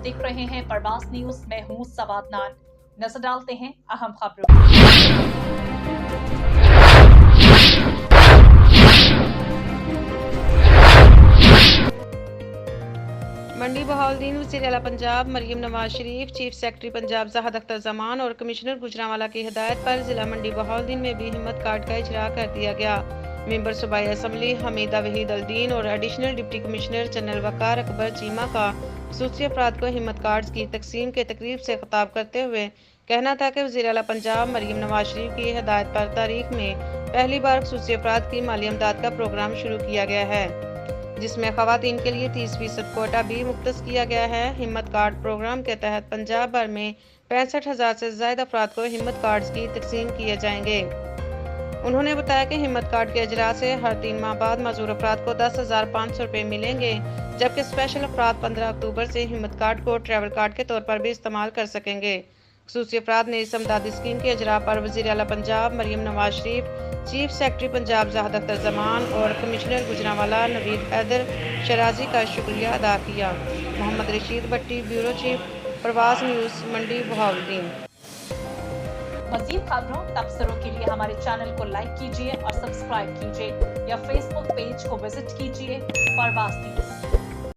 आप देख रहे हैं प्रवास न्यूज। मैं हूं सवाद नान। नजर डालते हैं अहम खबरों पर। मंडी बहाउद्दीन वज़ीर आला पंजाब मरियम नवाज शरीफ, चीफ सेक्रेटरी पंजाब ज़ाहिद अख्तर ज़मान और कमिश्नर गुजरांवाला की हिदायत पर जिला मंडी बहाउद्दीन में भी हिम्मत कार्ड का इजरा कर दिया गया। मेंबर सूबाई असम्बली हमीदा वहीद अल-दीन और एडिशनल डिप्टी कमिश्नर जनरल वकार अकबर चीमा का खसूसी अफराद को हिम्मत कार्ड की तकसीम के तकरीब से खिताब करते हुए कहना था कि वज़ीर आला पंजाब मरियम नवाज शरीफ की हिदायत पर तारीख में पहली बार खसूसी अफराद की माली इमदाद का प्रोग्राम शुरू किया गया है, जिसमें खवातीन के लिए 30% कोटा भी मुख्तस किया गया है। हिम्मत कार्ड प्रोग्राम के तहत पंजाब भर में 65,000 से ज़ायद अफराद को हिम्मत कार्ड्स की तकसीम किए जाएंगे। उन्होंने बताया कि हिम्मत कार्ड के अजरा से हर 3 माह बाद मजूर अफराद को 10,500 रुपये मिलेंगे, जबकि स्पेशल अफराद 15 अक्टूबर से हिम्मत कार्ड को ट्रैवल कार्ड के तौर पर भी इस्तेमाल कर सकेंगे। खसूसी अफराद ने इस इमदादी स्कीम के अजरा पर वज़ीर आला पंजाब मरियम नवाज शरीफ, चीफ सेक्रेटरी पंजाब ज़ाहिद अख्तर ज़मान और कमिश्नर गुजरांवाला नवीद हैदर शराजी का शुक्रिया अदा किया। मोहम्मद रशीद भट्टी, ब्यूरो चीफ, प्रवास न्यूज़, मंडी बहाउद्दीन। मज़ीद खबरों तबसरों के लिए हमारे चैनल को लाइक कीजिए और सब्सक्राइब कीजिए या फेसबुक पेज को विजिट कीजिए प्रवास न्यूज।